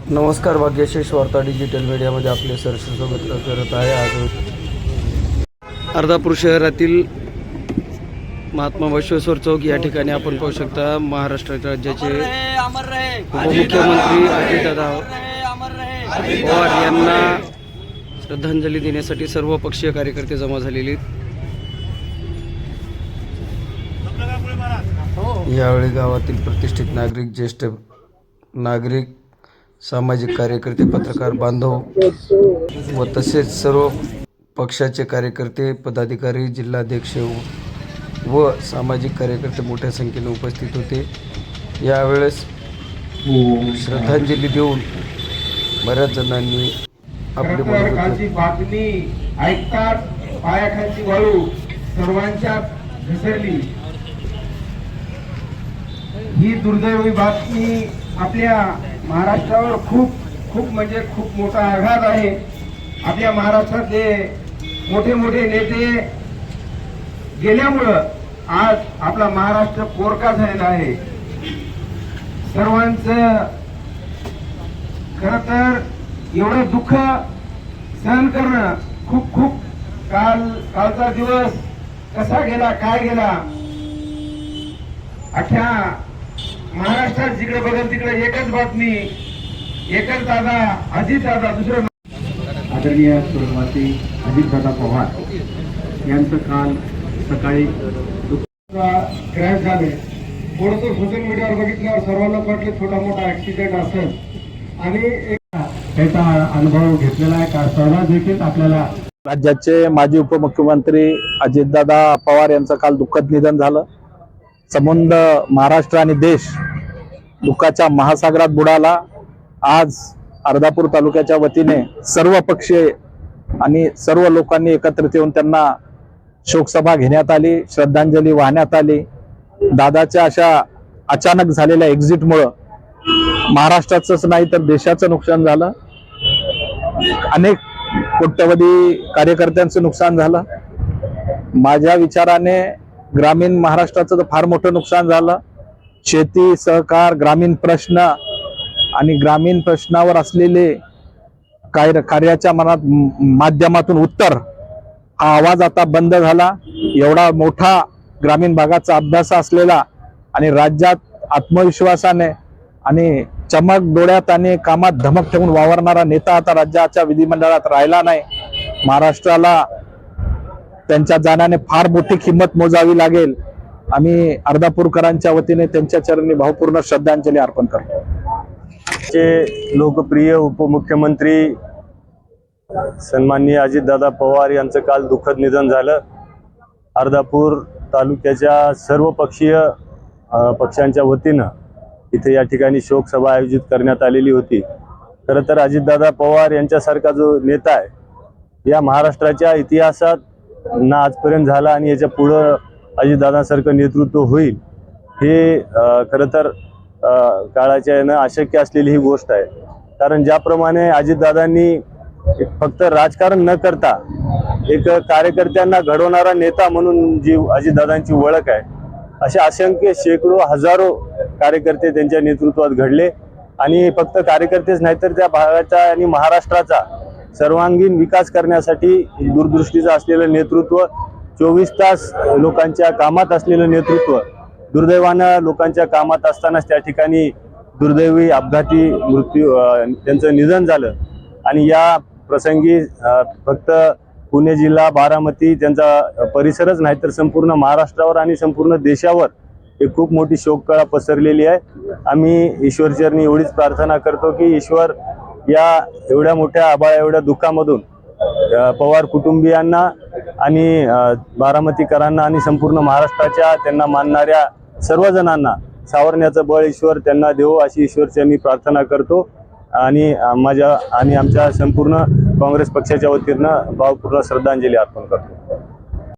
नमस्कार, भाग्यशेष वार्ता डिजिटल मीडियामध्ये आपले सहर्ष स्वागत करत आहे। आज अर्धापूर शहरातील महात्मा बसवेश्वर चौक या ठिकाणी आपण पाहू शकता महाराष्ट्र राज्याचे उपमुख्यमंत्री अजितदादा पवार यांना श्रद्धांजली देण्यासाठी सर्व पक्षीय कार्यकर्ते जमा झालेले आहेत। यावेळी गावातील प्रतिष्ठित नागरिक, ज्येष्ठ नागरिक, सामाजिक कार्यकर्ते, पत्रकार बांधव व तसेच सर्व पक्षाचे कार्यकर्ते, पदाधिकारी, जिल्हाध्यक्ष व सामाजिक कार्यकर्ते मोठ्या संख्येने उपस्थित होते। यावेळेस श्रद्धांजली देऊन बऱ्याच जणांनी आपली बातमी ऐकतात पायाखालची वाळू सर्वांच्या घसरली। ही दुर्दैवी बातमी आपल्या महाराष्ट्रावर खूप मोठा आघात आहे। आपल्या महाराष्ट्रातले मोठे नेते गेल्यामुळं आज आपला महाराष्ट्र पोरका झालेला आहे। सर्वांचं खरं तर एवढं दुःख सहन करणं खूप कालचा दिवस कसा गेला, काय गेला, अख्ख्या महाराष्ट्रात जिकडे बघल तिकडे एकच बातमी, एकच दादा, अजित दादा, दुसरं आदरणीय स्वर्गवासी अजितदादा पवार यांचं काल सकाळी क्रॅश झाले। थोडंसं सोशल मीडियावर बघितल्यावर सर्वांना वाटलं छोटा मोठा ऍक्सिडेंट असेल आणि त्याचा अनुभव घेतलेला आहे का सहभाग देखील आपल्याला। राज्याचे माजी उपमुख्यमंत्री अजितदादा पवार यांचं काल दुःखद निधन झालं। संबंध महाराष्ट्र आणि देश दुःखाच्या महासागरात बुडाला। आज अर्धापूर तालुक्याच्या वतीने सर्व पक्षीय आणि सर्व लोकांनी एकत्रित येऊन त्यांना शोकसभा घेण्यात आली, श्रद्धांजली वाहण्यात आली। दादाच्या अशा अचानक झालेल्या एक्झिटमुळं महाराष्ट्राचंच नाही तर देशाचं नुकसान झालं। अनेक कोट्यवधी कार्यकर्त्यांचं नुकसान झालं। माझ्या विचाराने ग्रामीण महाराष्ट्राचं तर फार मोठं नुकसान झालं। शेती, सहकार, ग्रामीण प्रश्न आणि ग्रामीण प्रश्नावर असलेले कार्याच्या माध्यमातून उत्तर हा आवाज आता बंद झाला। एवढा मोठा ग्रामीण भागाचा अभ्यास असलेला आणि राज्यात आत्मविश्वासाने आणि चमक डोळ्यात आणि कामात धमक ठेवून वावरणारा नेता आता राज्याच्या विधिमंडळात राहिला नाही। महाराष्ट्राला त्यांच्या जाण्याने फार मोठी किंमत मोजावी लागेल। आम्ही अर्धापूरकरांच्या वतीने त्यांच्या चरणी भावपूर्ण श्रद्धांजली अर्पण करतो। चे लोकप्रिय उपमुख्यमंत्री सन्माननीय अजितदादा पवार यांचं काल दुःखद निधन झालं। अर्धापूर तालुक्याच्या सर्व पक्षांच्या वतीनं इथे या ठिकाणी शोकसभा आयोजित करण्यात आलेली होती। खरं तर अजितदादा पवार यांच्यासारखा जो नेता आहे या महाराष्ट्राच्या इतिहासात ना आजपर्यंत झाला आणि याच्या पुढं अजितदादांसारखं नेतृत्व होईल हे खरं तर काळाच्या यानं अशक्य असलेली ही गोष्ट आहे। कारण ज्याप्रमाणे अजितदादांनी फक्त राजकारण न करता एक कार्यकर्त्यांना घडवणारा नेता म्हणून जी अजितदादांची ओळख आहे, अशा असंख्य शेकडो हजारो कार्यकर्ते त्यांच्या नेतृत्वात घडले आणि फक्त कार्यकर्तेच नाही तर त्या भागाचा आणि महाराष्ट्राचा सर्वांगीण विकास करण्यासाठी दूरदृष्टीचं असलेलं नेतृत्व, 24 तास लोकांच्या कामात असलेलं नेतृत्व, दुर्दैवानं लोकांच्या कामात असतानाच त्या ठिकाणी दुर्दैवी अपघाती मृत्यू त्यांचं निधन झालं। आणि या प्रसंगी फक्त पुणे जिल्हा, बारामती, त्यांचा परिसरच नाही तर संपूर्ण महाराष्ट्रावर आणि संपूर्ण देशावर एक खूप मोठी शोककळा पसरलेली आहे। आम्ही ईश्वरचरणी एवढीच प्रार्थना करतो की ईश्वर या एवढ्या मोठ्या एवढ्या दुःखामधून पवार कुटुंबियांना आणि बारामतीकरांना आणि संपूर्ण महाराष्ट्राच्या त्यांना मानणाऱ्या सर्वजणांना सावरण्याचं बळ ईश्वर त्यांना देवो अशी ईश्वरचरणी प्रार्थना करतो। आणि आमच्या संपूर्ण काँग्रेस पक्षाच्या वतीनं भावपूर्ण श्रद्धांजली अर्पण करतो।